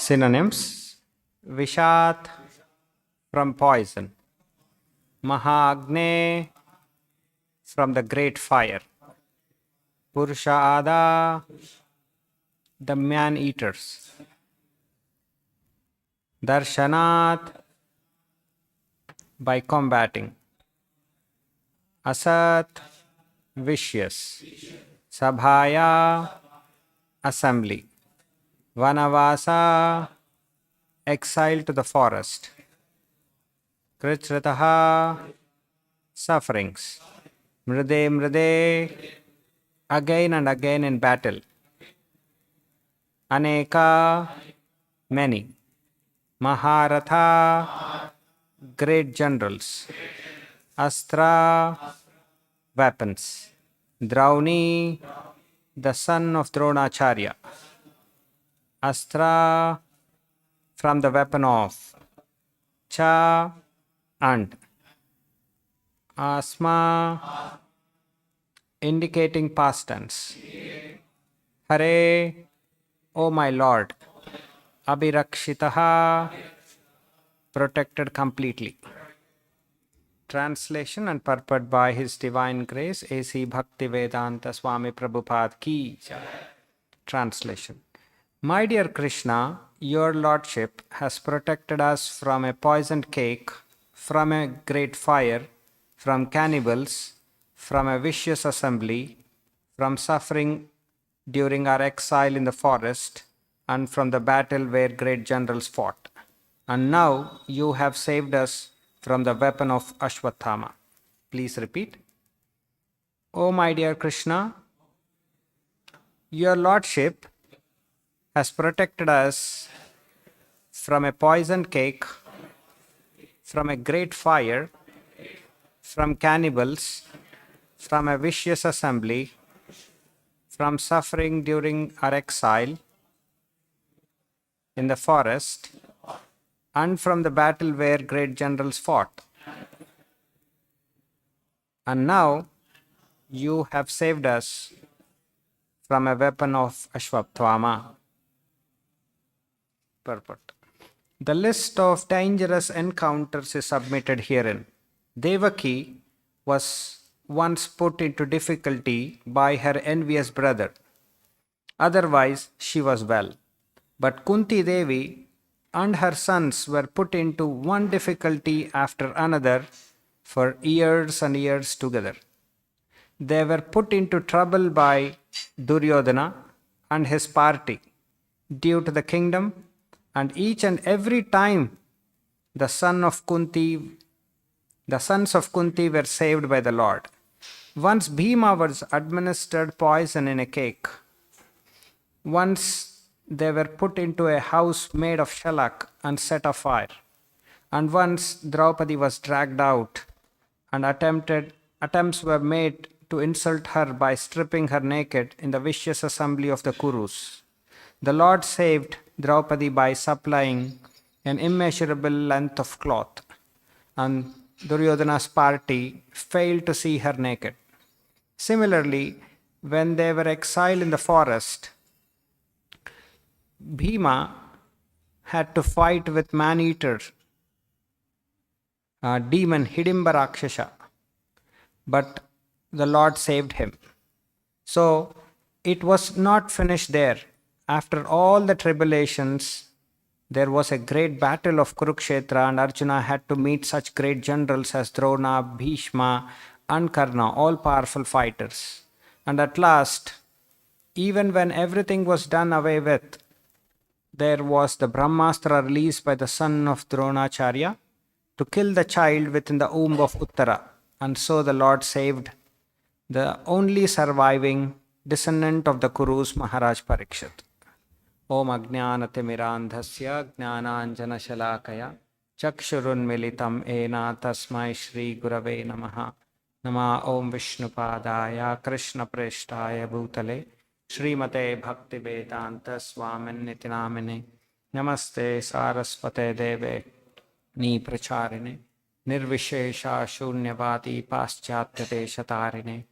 Synonyms: Vishat, from poison; Mahagne, from the great fire; Purushada, the man-eaters; Darshanat, by combating; Asat, vicious; Sabhaya, assembly; Vanavasa, exile to the forest; Kṛṣṇataha, sufferings; Mride mride, again and again in battle; Aneka, many; Maharatha, great generals; Astra, weapons; Drauni, the son of Dronacharya; Astra, from the weapon of; Cha, and; Asma, indicating past tense; Hare, O my Lord; Abhirakshitaha, protected completely. Translation and purport by His Divine Grace A.C. Bhaktivedanta Swamy Prabhupada Ki Jai. Translation. My dear Krishna, your Lordship has protected us from a poisoned cake, from a great fire, from cannibals, from a vicious assembly, from suffering during our exile in the forest, and from the battle where great generals fought. And now you have saved us from the weapon of Aśvatthāmā. Please repeat. O my dear Krishna, your Lordship has protected us from a poisoned cake, from a great fire, from cannibals, from a vicious assembly, from suffering during our exile in the forest, and from the battle where great generals fought. And now you have saved us from a weapon of Aśvatthāmā. Purport. The list of dangerous encounters is submitted herein. Devaki was once put into difficulty by her envious brother. Otherwise, she was well. But Kunti Devi and her sons were put into one difficulty after another for years and years together. They were put into trouble by Duryodhana and his party due to the kingdom, and each and every time the sons of Kunti were saved by the Lord. Once Bhima was administered poison in a cake. Once they were put into a house made of shellac and set afire. And once Draupadi was dragged out, and attempts were made to insult her by stripping her naked in the vicious assembly of the Kurus. The Lord saved Draupadi by supplying an immeasurable length of cloth, and Duryodhana's party failed to see her naked. Similarly, when they were exiled in the forest, Bhima had to fight with man-eater demon Hidimba Rakshasa, but the Lord saved him. So it was not finished there. After all the tribulations, there was a great battle of Kurukshetra, and Arjuna had to meet such great generals as Drona, Bhishma, and Karna, all powerful fighters. And at last, even when everything was done away with, there was the Brahmastra released by the son of Dronacharya to kill the child within the womb of Uttara. And so the Lord saved the only surviving descendant of the Kurus, Maharaj Parikshit. Om Ajnanatimirandhasya Jnananjana Shalakaya Chakshurunmilitam Ena Tasmai Shri Gurave Namaha Nama Om Vishnupadaya Krishna Preshtaya Bhutale Srimate Bhakti Vedanta Swaminiti Namine Namaste Saraswate Deve Ni Pracharine Nirvishesha Shunyavati Paschatya Deshatarine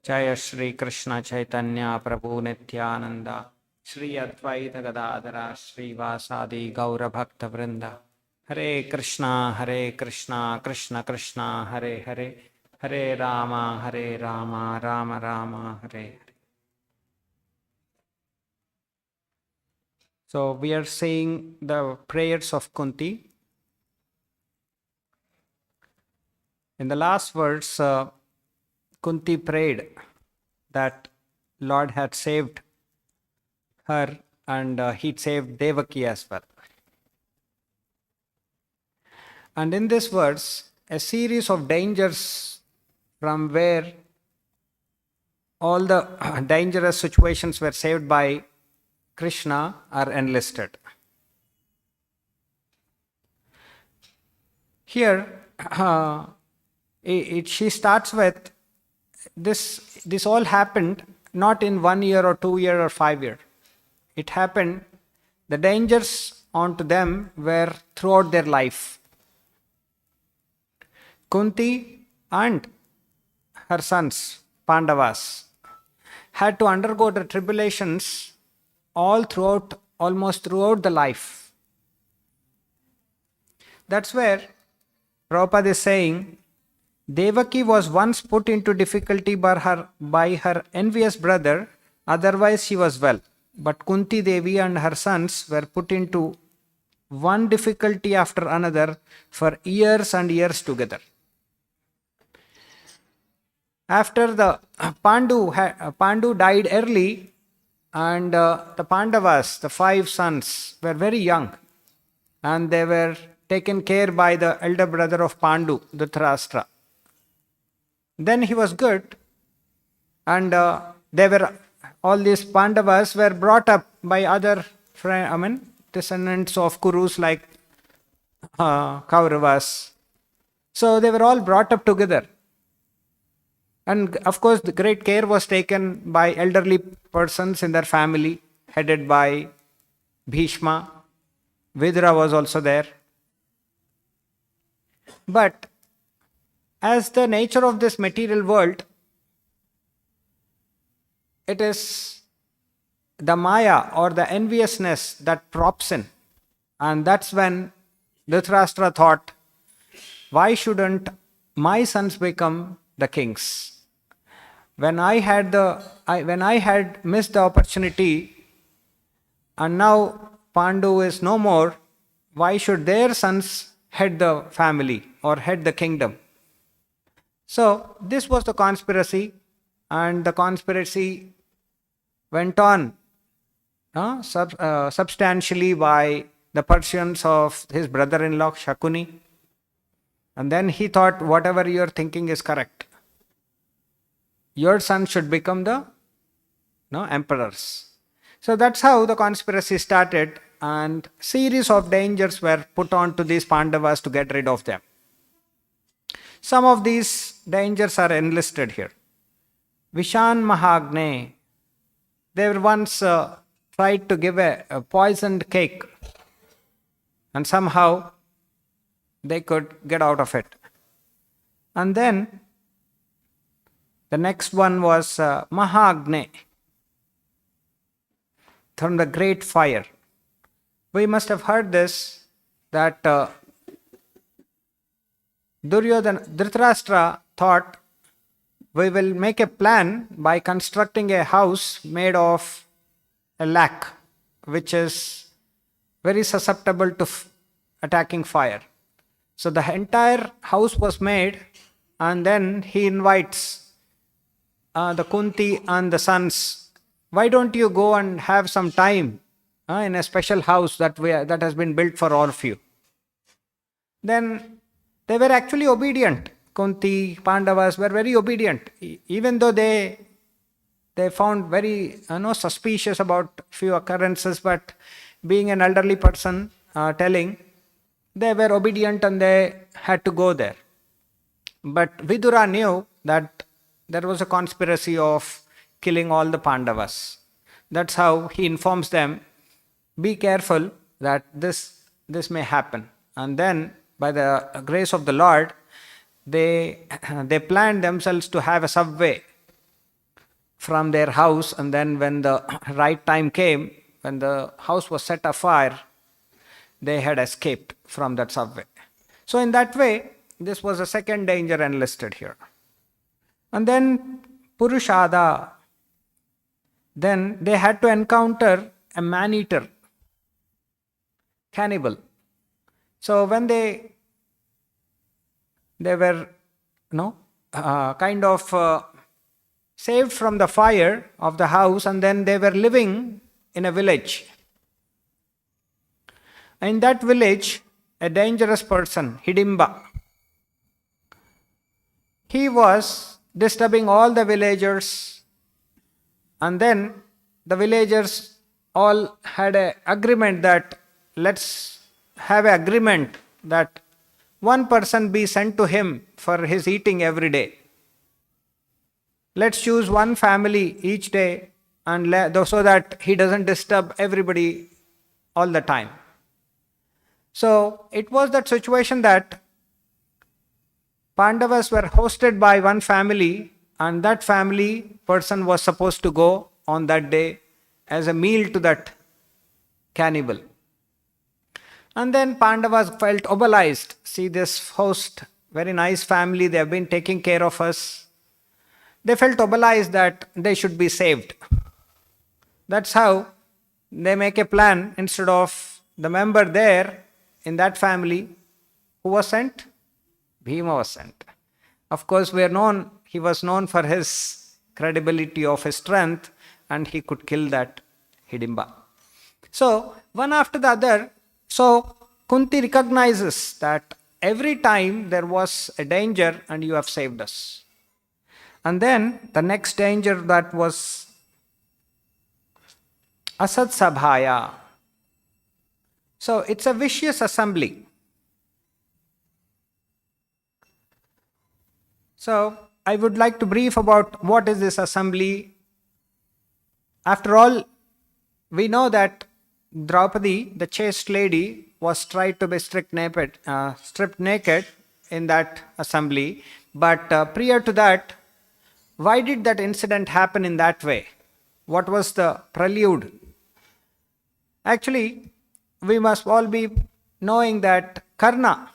Jaya Shri Krishna Chaitanya Prabhu Nityananda Shri Advaita Gadadara Shri Vasadi Gaura Bhakta Vrinda Hare Krishna Krishna Krishna Hare Hare Hare Rama Rama Rama Hare Hare. So we are saying the prayers of Kunti. In the last verse, Kunti prayed that Lord had saved her and he saved Devaki as well. And in this verse, a series of dangers from where all the dangerous situations were saved by Krishna are enlisted. Here, she starts with this all happened not in 1 year or 2 year or 5 year. It happened, the dangers onto them were throughout their life. Kunti and her sons, Pandavas, had to undergo the tribulations almost throughout the life. That's where Prabhupada is saying, Devaki was once put into difficulty by her envious brother, otherwise she was well. But Kunti Devi and her sons were put into one difficulty after another for years and years together. After the Pandu died early, and the Pandavas, the 5 sons, were very young, and they were taken care by the elder brother of Pandu, Dhritarashtra. Then he was good, and all these Pandavas were brought up by other descendants of Kurus like Kauravas. So they were all brought up together. And of course, the great care was taken by elderly persons in their family, headed by Bhishma. Vidura was also there. But as the nature of this material world, it is the Maya or the enviousness that props in. And that's when Dhritarashtra thought, why shouldn't my sons become the kings? When I had missed the opportunity, and now Pandu is no more, why should their sons head the family or head the kingdom? So this was the conspiracy, and the conspiracy went on substantially by the Persians of his brother-in-law Shakuni. And then he thought, whatever you are thinking is correct. Your son should become the emperors. So that's how the conspiracy started, and series of dangers were put on to these Pandavas to get rid of them. Some of these dangers are enlisted here. Vishan Mahagne, they were once tried to give a poisoned cake, and somehow they could get out of it. And then the next one was Mahagne, from the great fire. We must have heard this, that Dhritarashtra thought, we will make a plan by constructing a house made of a lac, which is very susceptible to attacking fire. So the entire house was made, and then he invites the Kunti and the sons, why don't you go and have some time in a special house that has been built for all of you? Then they were actually obedient. Kunti, Pandavas were very obedient, even though they found very suspicious about few occurrences, but being an elderly person telling, they were obedient and they had to go there. But Vidura knew that there was a conspiracy of killing all the Pandavas. That's how he informs them, be careful that this may happen. And then, by the grace of the Lord, they planned themselves to have a subway from their house, and then when the right time came, when the house was set afire, they had escaped from that subway. So in that way, this was a second danger enlisted here. And then Purushada, then they had to encounter a Maneater Cannibal. So when they were saved from the fire of the house, and then they were living in a village. In that village, a dangerous person, Hidimba, he was disturbing all the villagers, and then the villagers all had an agreement that let's have an agreement that one person be sent to him for his eating every day. Let's choose one family each day, and so that he doesn't disturb everybody all the time. So it was that situation that Pandavas were hosted by one family, and that family person was supposed to go on that day as a meal to that cannibal. And then Pandavas felt obliged. See, this host, very nice family, they have been taking care of us. They felt obliged that they should be saved. That's how they make a plan. Instead of the member there in that family, who was sent? Bhima was sent. Of course, he was known for his credibility of his strength, and he could kill that Hidimba. So, one after the other, so Kunti recognizes that every time there was a danger and you have saved us. And then the next danger, that was Aśvatthāmā. So it's a vicious assembly. So I would like to brief about what is this assembly. After all, we know that Draupadi, the chaste lady, was tried to be stripped naked in that assembly. But prior to that, why did that incident happen in that way? What was the prelude? Actually, we must all be knowing that Kṛṣṇa,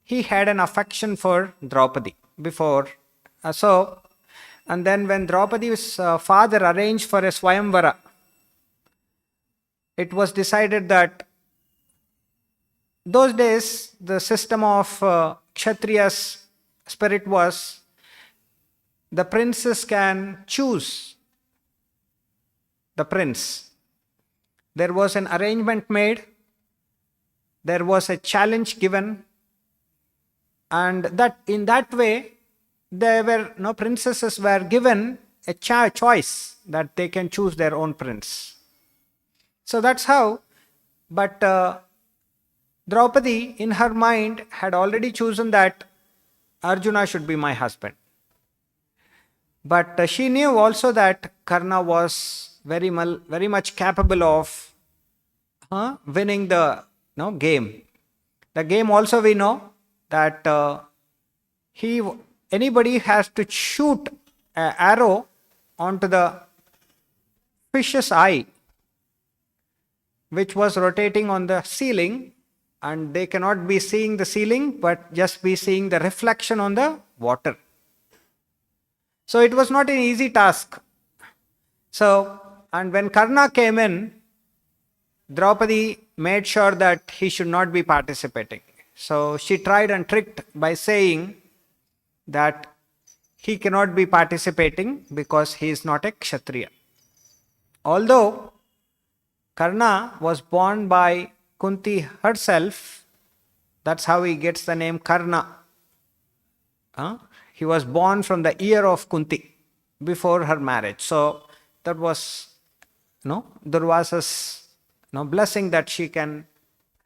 he had an affection for Draupadi before. And then when Draupadi's father arranged for a Swayambhu, it was decided that those days the system of Kshatriya's spirit was the princess can choose the prince. There was an arrangement made, there was a challenge given, and that in that way princesses were given a choice that they can choose their own prince. So that's how, but Draupadi in her mind had already chosen that Arjuna should be my husband. But she knew also that Kṛṣṇa was very much capable of winning the game. The game also we know that anybody has to shoot an arrow onto the fish's eye, which was rotating on the ceiling, and they cannot be seeing the ceiling but just be seeing the reflection on the water. So it was not an easy task. So, and when Kṛṣṇa came in, Draupadi made sure that he should not be participating. So she tried and tricked by saying that he cannot be participating because he is not a Kshatriya. Although Kṛṣṇa was born by Kunti herself, that's how he gets the name Kṛṣṇa. He was born from the ear of Kunti before her marriage. So that was Durvasa's blessing that she can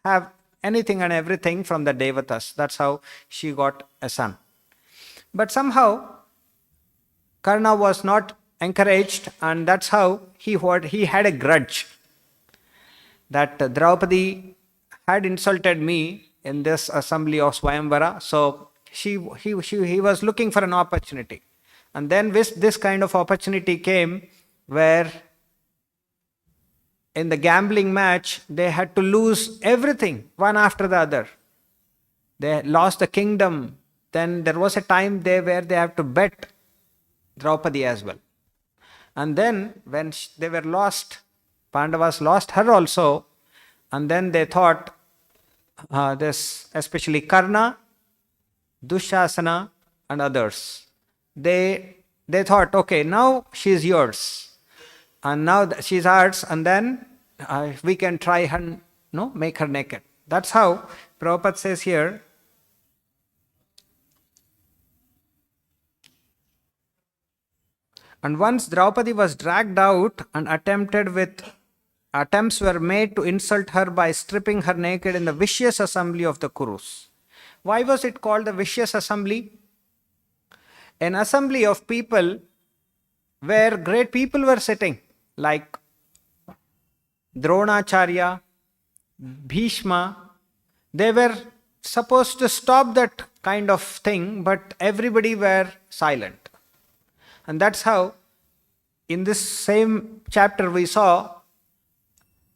have anything and everything from the Devatas. That's how she got a son. But somehow Kṛṣṇa was not encouraged, and that's how he had a grudge that Draupadi had insulted me in this assembly of Swayambhara. So he was looking for an opportunity. And then this kind of opportunity came where in the gambling match, they had to lose everything, one after the other. They lost the kingdom. Then there was a time where they have to bet Draupadi as well. And then when they were lost, Pandavas lost her also. And then they thought, this especially Kṛṣṇa, Dushasana and others, they thought, okay, now she's yours. And now she's ours, and then we can try her, make her naked. That's how Prabhupada says here, and once Draupadi was dragged out and attempts were made to insult her by stripping her naked in the vicious assembly of the Kurus. Why was it called the vicious assembly? An assembly of people where great people were sitting, like Dronacharya, Bhishma. They were supposed to stop that kind of thing, but everybody were silent. And that's how in this same chapter we saw,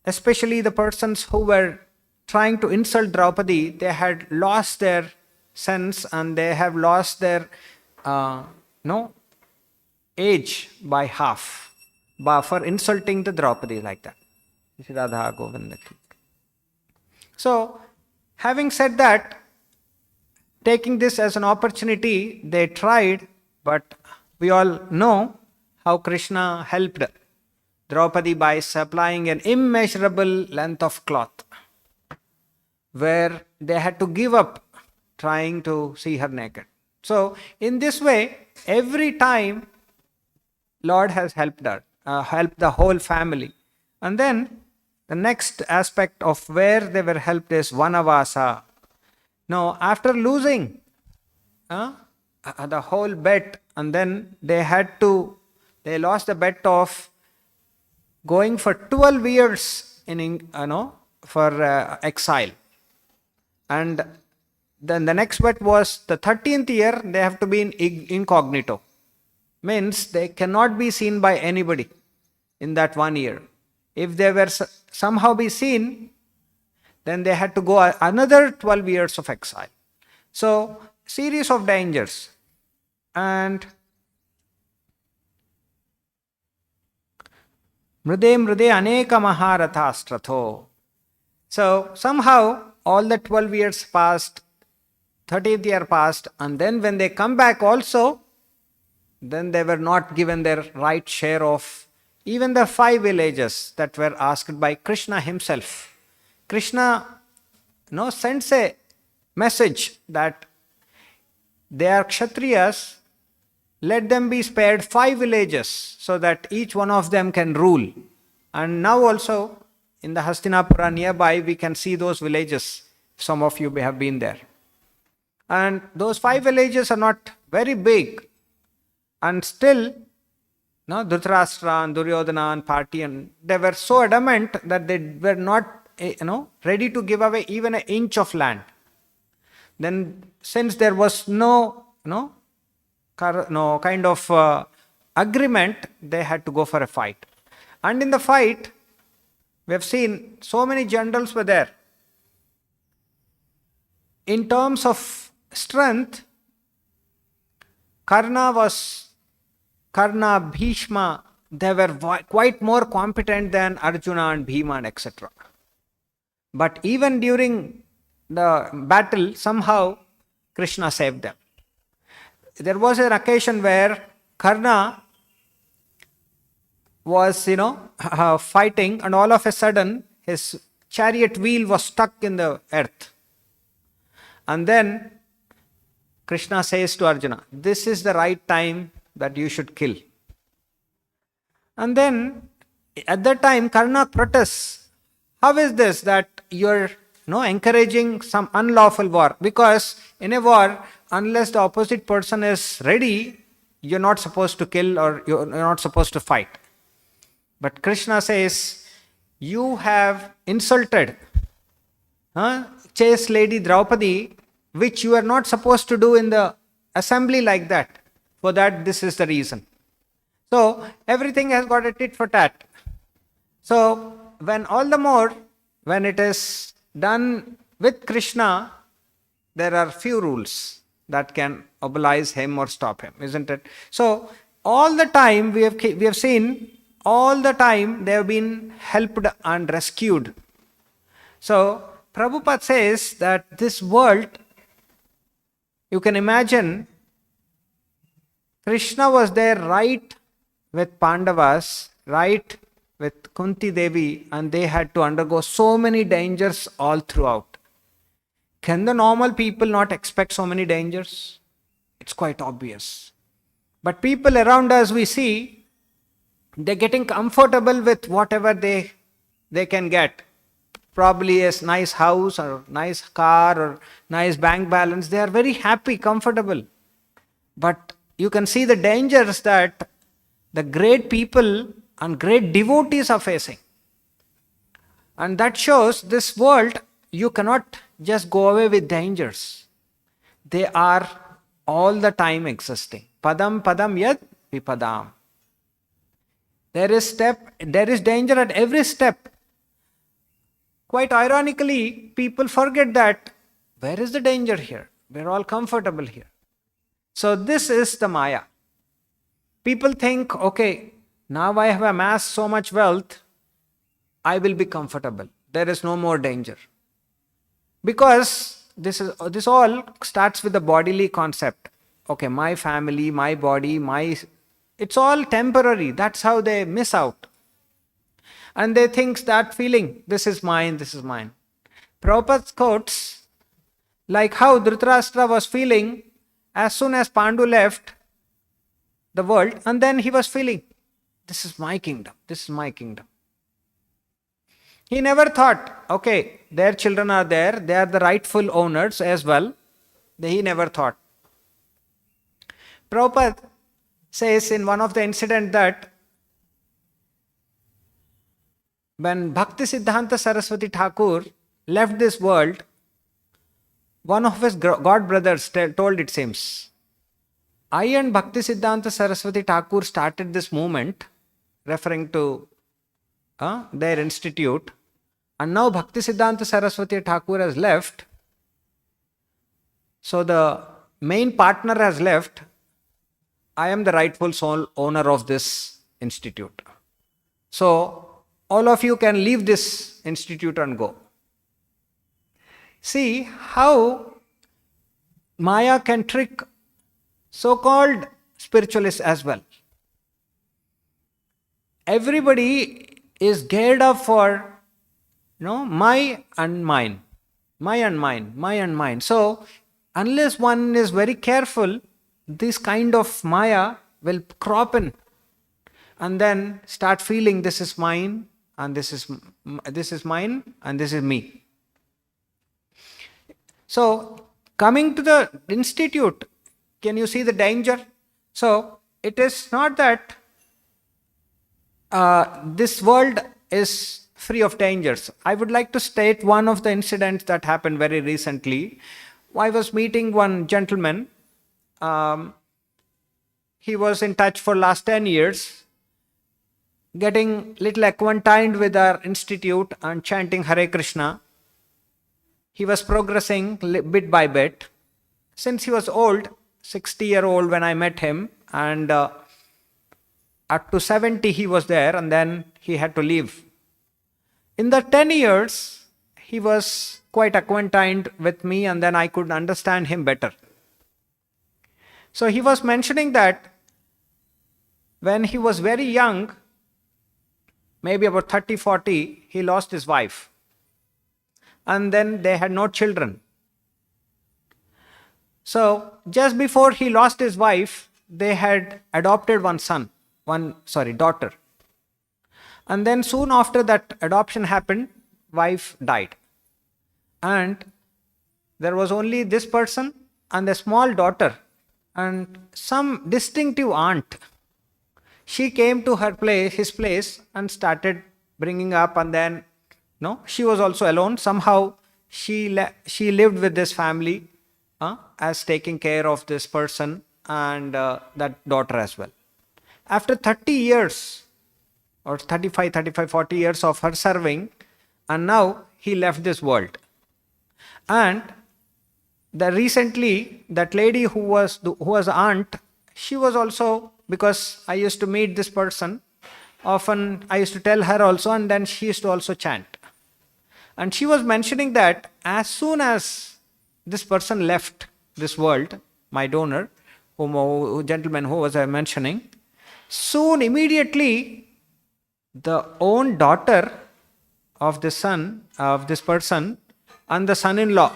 especially the persons who were trying to insult Draupadi, they had lost their sense and they have lost their age by half for insulting the Draupadi like that. So, having said that, taking this as an opportunity, they tried, but we all know how Krishna helped Draupadi by supplying an immeasurable length of cloth, where they had to give up trying to see her naked. So, in this way, every time Lord has helped her, helped the whole family. And then the next aspect of where they were helped is Vanavasa. Now, after losing the whole bet, and then they lost the bet of going for 12 years for exile. And then the next bet was the 13th year they have to be in incognito. Means they cannot be seen by anybody in that 1 year. If they were somehow be seen, then they had to go another 12 years of exile. So, series of dangers. And Mrude aneka maharathaastratho. So, somehow all the 12 years passed, 13th year passed, and then when they come back also, then they were not given their right share of even the 5 villages that were asked by Kṛṣṇa himself. Kṛṣṇa sends a message that they are Kshatriyas, let them be spared 5 villages so that each one of them can rule. And now also in the Hastinapura nearby we can see those villages. Some of you may have been there. And those 5 villages are not very big. And still, Dhritarashtra and Duryodhana and Parthian, they were so adamant that they were not, ready to give away even an inch of land. Then, since there was no kind of agreement, they had to go for a fight. And in the fight, we have seen so many generals were there. In terms of strength, Kṛṣṇa, Bhishma, they were quite more competent than Arjuna and Bhima and etc. But even during the battle, somehow Kṛṣṇa saved them. There was an occasion where Kṛṣṇa was, fighting, and all of a sudden his chariot wheel was stuck in the earth. And then Kṛṣṇa says to Arjuna, this is the right time that you should kill. And then at that time Kṛṣṇa protests, how is this that you're encouraging some unlawful war? Because in a war, unless the opposite person is ready, you're not supposed to kill or you're not supposed to fight. But Krishna says, you have insulted chaste lady Draupadi, which you are not supposed to do in the assembly like that. For that, this is the reason. So, everything has got a tit for tat. So, when all the more, when it is done with Krishna, there are few rules that can oblige him or stop him, isn't it? So, all the time we have seen, all the time they have been helped and rescued. So, Prabhupada says that this world, you can imagine, Krishna was there right with Pandavas, right with Kunti Devi, and they had to undergo so many dangers all throughout. Can the normal people not expect so many dangers? It's quite obvious. But people around us, we see, they're getting comfortable with whatever they can get. Probably a nice house or nice car or nice bank balance. They are very happy, comfortable. But you can see the dangers that the great people and great devotees are facing. And that shows this world, you cannot just go away with dangers. They are all the time existing. Padam padam yad vipadam. There is danger at every step. Quite ironically, people forget that where is the danger here? We're all comfortable here. So this is the Maya. People think, okay, now I have amassed so much wealth, I will be comfortable. There is no more danger. Because this all starts with the bodily concept. Okay, my family, my body, it's all temporary. That's how they miss out. And they think that feeling, this is mine, this is mine. Prabhupada quotes, like how Dhritarashtra was feeling as soon as Pandu left the world, and then he was feeling, this is my kingdom, this is my kingdom. He never thought, okay, their children are there, they are the rightful owners as well. He never thought. Prabhupada says in one of the incidents that when Bhakti Siddhanta Saraswati Thakur left this world, one of his god brothers told, it seems, I and Bhakti Siddhanta Saraswati Thakur started this movement, referring to their institute, and now Bhakti Siddhanta Saraswati Thakur has left, so the main partner has left, I am the rightful sole owner of this institute. So, all of you can leave this institute and go. See how Maya can trick so-called spiritualists as well. Everybody is geared up for, my and mine, my and mine, my and mine. So, unless one is very careful, this kind of Maya will crop in and then start feeling this is mine and this is mine and this is me. So, coming to the institute, can you see the danger? So, it is not that this world is free of dangers. I would like to state one of the incidents that happened very recently. I was meeting one gentleman. He was in touch for last 10 years, getting little acquainted with our institute and chanting Hare Krishna. He was progressing bit by bit. Since he was old, 60-year-old when I met him, and up to 70 he was there, and then he had to leave. In the 10 years, he was quite acquainted with me, and then I could understand him better. So he was mentioning that when he was very young, maybe about 30, 40, he lost his wife. And then they had no children. So just before he lost his wife, they had adopted daughter. And then soon after that adoption happened, wife died. And there was only this person and a small daughter and some distinctive aunt. She came to his place and started bringing up, and then she was also alone. Somehow she lived with this family as taking care of this person and that daughter as well. After 30 years or 40 years of her serving, and now he left this world. And recently that lady who was aunt, she was also, because I used to meet this person often, I used to tell her also, and then she used to also chant. And she was mentioning that as soon as this person left this world, my donor, gentleman who was I mentioning, soon immediately the own daughter of the son of this person and the son-in-law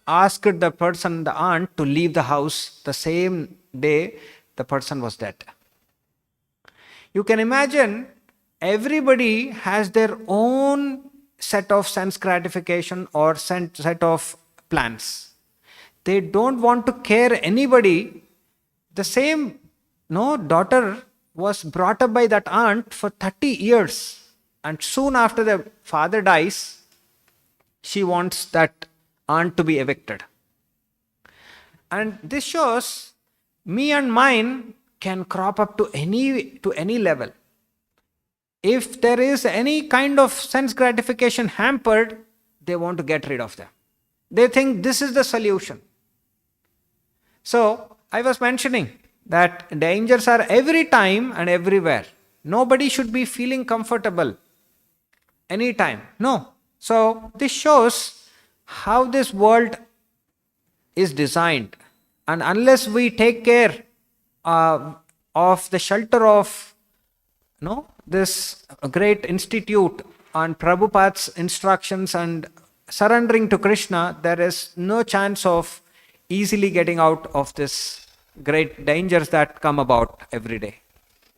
asked the aunt, to leave the house the same day the person was dead. You can imagine, everybody has their own set of sense gratification or set of plans. They don't want to care anybody. The same daughter was brought up by that aunt for 30 years, and soon after the father dies, she wants that aunt to be evicted. And this shows me and mine can crop up to any level. If there is any kind of sense gratification hampered, they want to get rid of them. They think this is the solution. So I was mentioning that dangers are every time and everywhere. Nobody should be feeling comfortable anytime. No. So this shows how this world is designed. And unless we take care of the shelter of this great institute on Prabhupada's instructions and surrendering to Krishna, there is no chance of easily getting out of this great dangers that come about every day.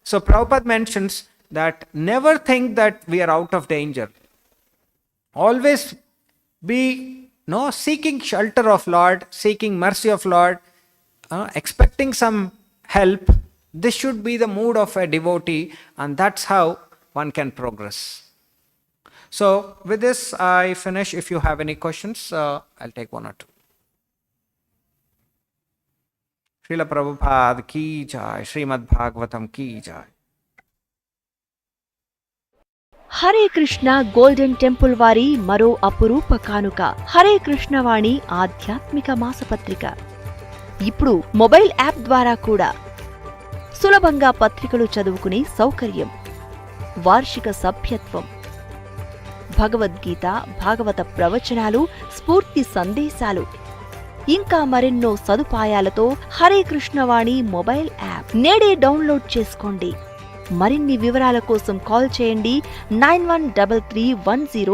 So Prabhupada mentions that never think that we are out of danger. Always be seeking shelter of Lord, seeking mercy of Lord, expecting some help. This should be the mood of a devotee, and that's how one can progress. So with this I finish. If you have any questions, I'll take one or two. Srila Prabhupada ki jai, Srimad Bhagavatam ki jai. Hare Krishna golden temple వారి మరో అపురూప కానుక హరే కృష్ణ వాణి ఆధ్యాత్మిక మాసపత్రిక. ఇప్పుడు mobile app ద్వారా కూడా సులభంగా పత్రికలు చదువుకునే సౌకర్యం, వార్షిక సభ్యత్వం, భగవద్గీత, భాగవత ప్రవచనాలు, స్ఫూర్తి సందేశాలు, ఇంకా మరెన్నో సదుపాయాలతో హరే కృష్ణ వాణి మొబైల్ యాప్ నేడే డౌన్లోడ్ చేసుకోండి. మరిన్ని వివరాల కోసం కాల్ చేయండి 913310